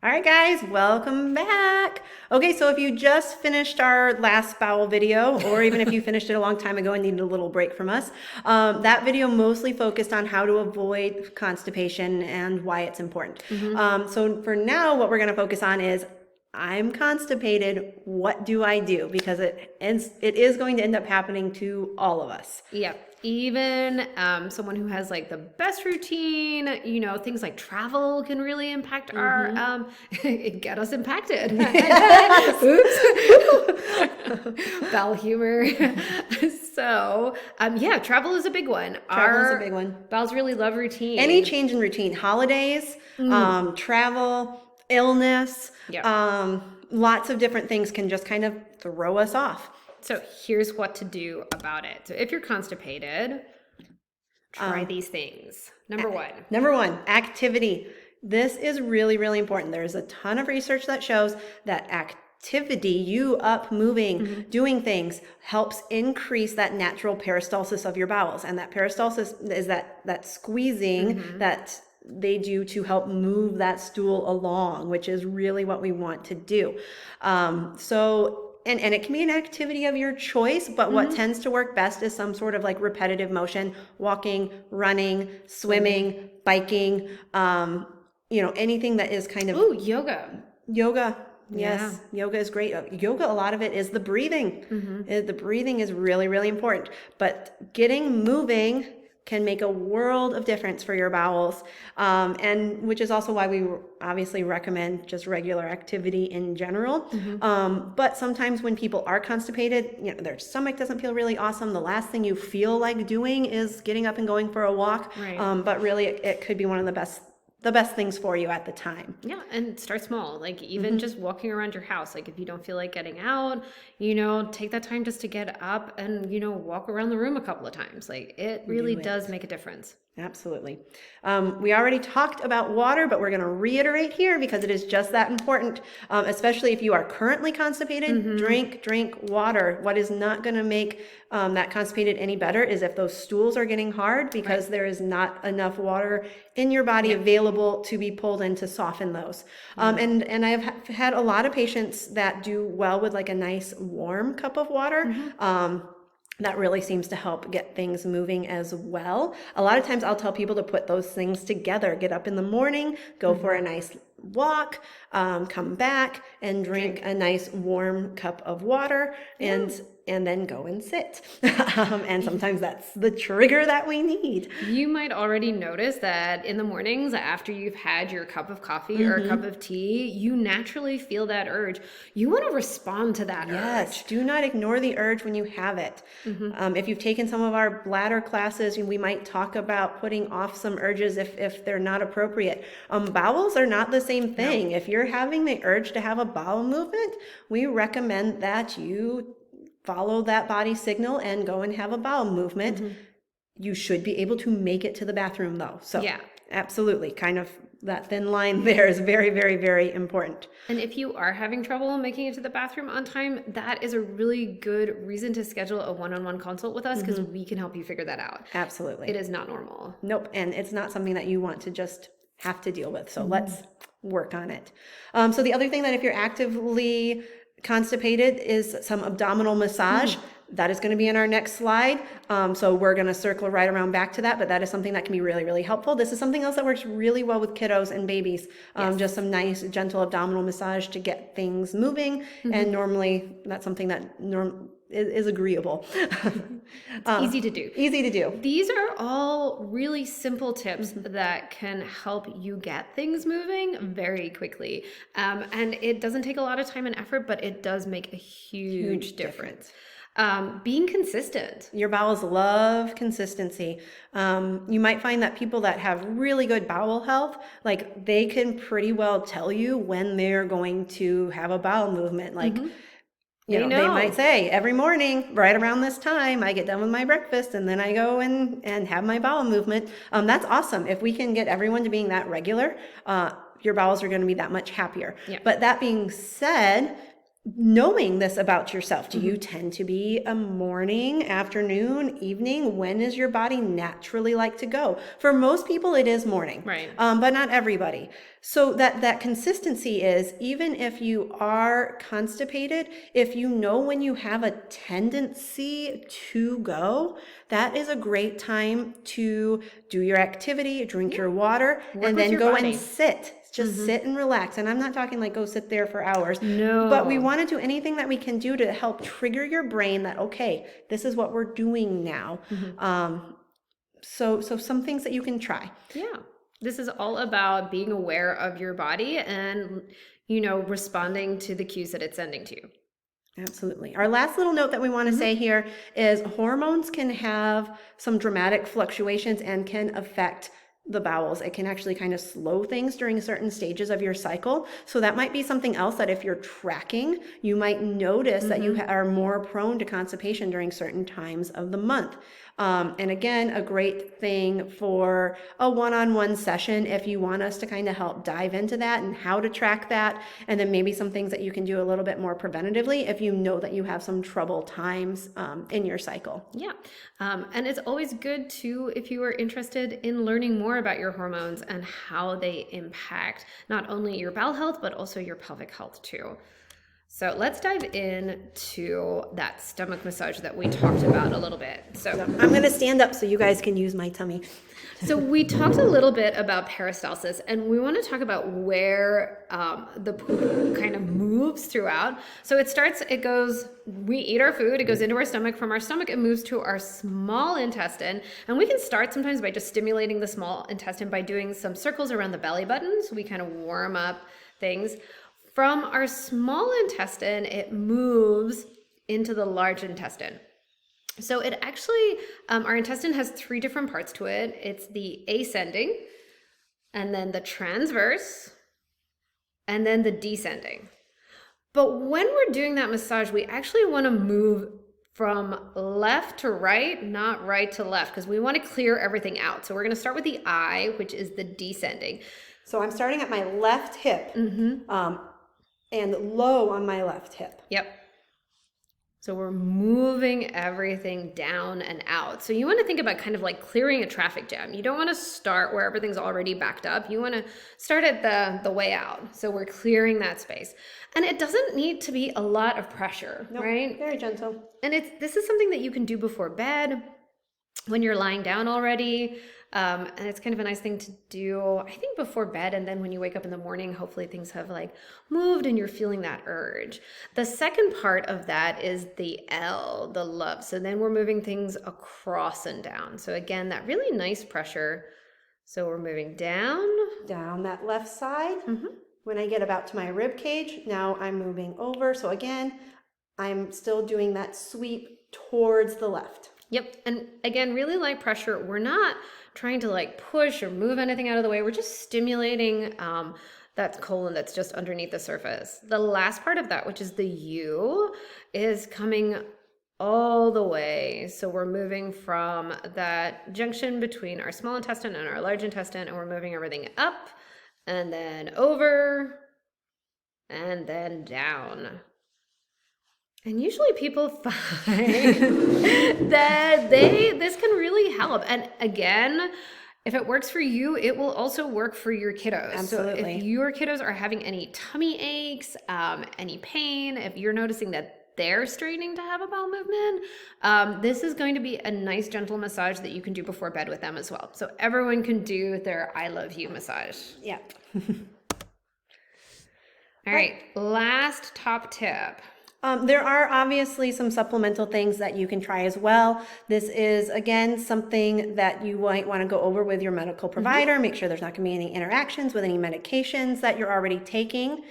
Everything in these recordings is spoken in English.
All right, guys, welcome back. Okay, so if you just finished our last bowel video, or even if you finished it a long time ago and needed a little break from us, that video mostly focused on how to avoid constipation and why it's important. So for now, what we're going to focus on is I'm constipated. What do I do? Because it is going to end up happening to all of us. Yep. Even someone who has like the best routine, things like travel can really impact our, get us impacted. Oops. Bowel humor. So, yeah, travel is a big one. Travel is a big one. Bowels really love routine. Any change in routine, holidays, travel, illness, Yep. Lots of different things can just kind of throw us off. So here's what to do about it. So if you're constipated, try these things. Number one, activity. This is really, really important. There's a ton of research that shows that activity, you up moving, doing things, helps increase that natural peristalsis of your bowels. And that peristalsis is that squeezing that they do to help move that stool along, which is really what we want to do. And it can be an activity of your choice, but what tends to work best is some sort of like repetitive motion, walking, running, swimming, biking, anything that is kind of... Ooh, yoga. Yoga. Yes. Yeah. Yoga is great. Yoga, a lot of it is the breathing. The breathing is really, really important, but getting moving can make a world of difference for your bowels, and which is also why we obviously recommend just regular activity in general. But sometimes when people are constipated, their stomach doesn't feel really awesome. The last thing you feel like doing is getting up and going for a walk. Right. But really, it could be one of the best things for you at the time. Yeah, and start small. Like even just walking around your house. Like if you don't feel like getting out, take that time just to get up and, walk around the room a couple of times. Like it really does make a difference. Absolutely. We already talked about water, but we're going to reiterate here because it is just that important, especially if you are currently constipated. Drink water. What is not going to make that constipated any better is if those stools are getting hard because there is not enough water in your body available to be pulled in to soften those. And I've had a lot of patients that do well with like a nice warm cup of water. That really seems to help get things moving as well. A lot of times I'll tell people to put those things together. Get up in the morning, go for a nice walk, come back and drink a nice warm cup of water and then go and sit. And sometimes that's the trigger that we need. You might already notice that in the mornings after you've had your cup of coffee or a cup of tea, you naturally feel that urge. You want to respond to that urge. Yes, do not ignore the urge when you have it. If you've taken some of our bladder classes, we might talk about putting off some urges if they're not appropriate. Bowels are not the same thing. No. If you're having the urge to have a bowel movement, we recommend that you follow that body signal and go and have a bowel movement. You should be able to make it to the bathroom though. So yeah, absolutely. Kind of that thin line there is very, very, very important. And if you are having trouble making it to the bathroom on time, that is a really good reason to schedule a one-on-one consult with us because we can help you figure that out. Absolutely. It is not normal. Nope. And it's not something that you want to just have to deal with. So let's work on it. So the other thing that if you're actively constipated is some abdominal massage. That is going to be in our next slide. So we're going to circle right around back to that, but that is something that can be really, really helpful. This is something else that works really well with kiddos and babies. Just some nice, gentle abdominal massage to get things moving. And normally that's something that is agreeable. It's easy to do. Easy to do. These are all really simple tips that can help you get things moving very quickly. And it doesn't take a lot of time and effort, but it does make a huge difference. Being consistent. Your bowels love consistency. You might find that people that have really good bowel health, like they can pretty well tell you when they're going to have a bowel movement. Like, they might say every morning, right around this time, I get done with my breakfast and then I go and have my bowel movement. That's awesome. If we can get everyone to being that regular, your bowels are going to be that much happier. Yeah. But that being said, knowing this about yourself. Do you tend to be a morning, afternoon, evening? When is your body naturally like to go? For most people, it is morning, Right. But not everybody. So that consistency is, even if you are constipated, if you know when you have a tendency to go, that is a great time to do your activity, drink your water, Work and with then your go body. and sit. Just sit and relax. And I'm not talking like go sit there for hours. No. But we want to do anything that we can do to help trigger your brain that, okay, this is what we're doing now. So some things that you can try. Yeah. This is all about being aware of your body and, responding to the cues that it's sending to you. Absolutely. Our last little note that we want to say here is hormones can have some dramatic fluctuations and can affect the bowels. It can actually kind of slow things during certain stages of your cycle. So that might be something else that if you're tracking, you might notice that you are more prone to constipation during certain times of the month. And again, a great thing for a one-on-one session if you want us to kind of help dive into that and how to track that, and then maybe some things that you can do a little bit more preventatively if you know that you have some trouble times in your cycle. Yeah. And it's always good to, if you are interested in learning more about your hormones and how they impact not only your bowel health, but also your pelvic health too. So let's dive into that stomach massage that we talked about a little bit. So I'm going to stand up so you guys can use my tummy. So we talked a little bit about peristalsis, and we want to talk about where the poop kind of moves throughout. So we eat our food, it goes into our stomach. From our stomach, it moves to our small intestine. And we can start sometimes by just stimulating the small intestine by doing some circles around the belly button. So we kind of warm up things. From our small intestine, it moves into the large intestine. So it actually, our intestine has 3 different parts to it. It's the ascending, and then the transverse, and then the descending. But when we're doing that massage, we actually want to move from left to right, not right to left, because we want to clear everything out. So we're going to start with the eye, which is the descending. So I'm starting at my left hip and low on my left hip. Yep. So we're moving everything down and out. So you want to think about kind of like clearing a traffic jam. You don't want to start where everything's already backed up. You want to start at the way out. So we're clearing that space. And it doesn't need to be a lot of pressure, right? Very gentle. And this is something that you can do before bed, when you're lying down already. And it's kind of a nice thing to do, I think, before bed. And then when you wake up in the morning, hopefully things have like moved and you're feeling that urge. The second part of that is the L, the love. So then we're moving things across and down. So again, that really nice pressure. So we're moving down. Down that left side. When I get about to my rib cage, now I'm moving over. So again, I'm still doing that sweep towards the left. Yep. And again, really light pressure. We're not trying to like push or move anything out of the way. We're just stimulating that colon that's just underneath the surface. The last part of that, which is the U, is coming all the way. So we're moving from that junction between our small intestine and our large intestine, and we're moving everything up and then over and then down. And usually people find that this can really help. And again, if it works for you, it will also work for your kiddos. Absolutely. So if your kiddos are having any tummy aches, any pain, if you're noticing that they're starting to have a bowel movement, this is going to be a nice gentle massage that you can do before bed with them as well. So everyone can do their I love you massage. Yeah. All right, last top tip. There are obviously some supplemental things that you can try as well. This is, again, something that you might want to go over with your medical provider. Make sure there's not going to be any interactions with any medications that you're already taking.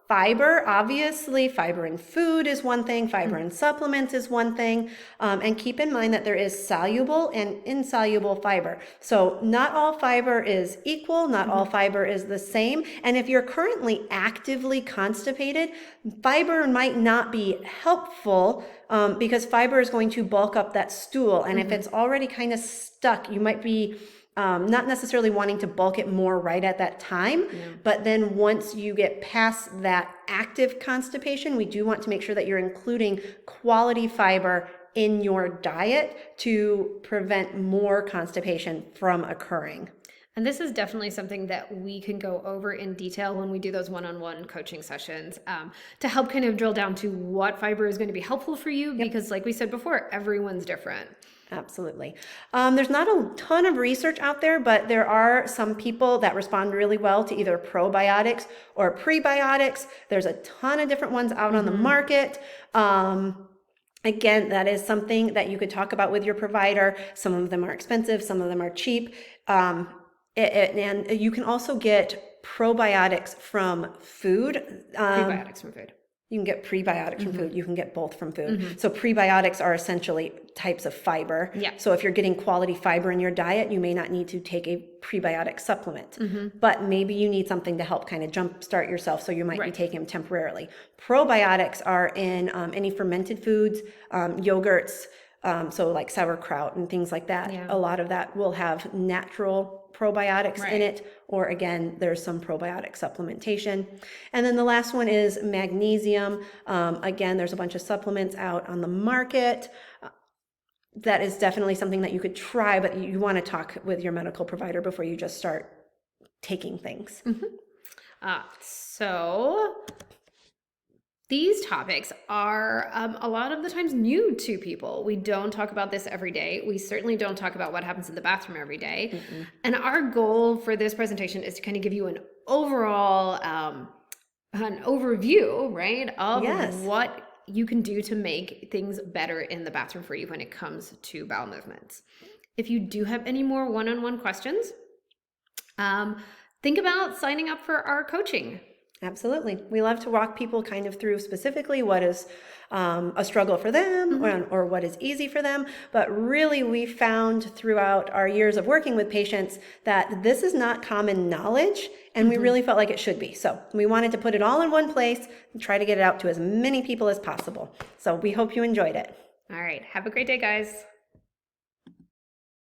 Fiber, obviously, fiber in food is one thing, fiber in supplements is one thing, and keep in mind that there is soluble and insoluble fiber. So not all fiber is equal, not all fiber is the same, and if you're currently actively constipated, fiber might not be helpful because fiber is going to bulk up that stool, and if it's already kind of stuck, you might be not necessarily wanting to bulk it more right at that time, but then once you get past that active constipation, we do want to make sure that you're including quality fiber in your diet to prevent more constipation from occurring. And this is definitely something that we can go over in detail when we do those one-on-one coaching sessions, to help kind of drill down to what fiber is going to be helpful for you, because like we said before, everyone's different. Absolutely. There's not a ton of research out there, but there are some people that respond really well to either probiotics or prebiotics. There's a ton of different ones out on the market. Again, that is something that you could talk about with your provider. Some of them are expensive, some of them are cheap. And you can also get probiotics from food. Prebiotics from food. You can get prebiotics from food. You can get both from food. So prebiotics are essentially types of fiber. Yeah. So if you're getting quality fiber in your diet, you may not need to take a prebiotic supplement, but maybe you need something to help kind of jumpstart yourself. So you might be taking them temporarily. Probiotics are in any fermented foods, yogurts, so like sauerkraut and things like that. Yeah. A lot of that will have natural probiotics in it, or again, there's some probiotic supplementation. And then the last one is magnesium. Again, there's a bunch of supplements out on the market. That is definitely something that you could try, but you want to talk with your medical provider before you just start taking things. So these topics are a lot of the times new to people. We don't talk about this every day. We certainly don't talk about what happens in the bathroom every day. And our goal for this presentation is to kind of give you an overall, an overview, right, of what you can do to make things better in the bathroom for you when it comes to bowel movements. If you do have any more one-on-one questions, think about signing up for our coaching. Absolutely. We love to walk people kind of through specifically what is a struggle for them or what is easy for them. But really, we found throughout our years of working with patients that this is not common knowledge, and we really felt like it should be. So we wanted to put it all in one place and try to get it out to as many people as possible. So we hope you enjoyed it. All right. Have a great day, guys.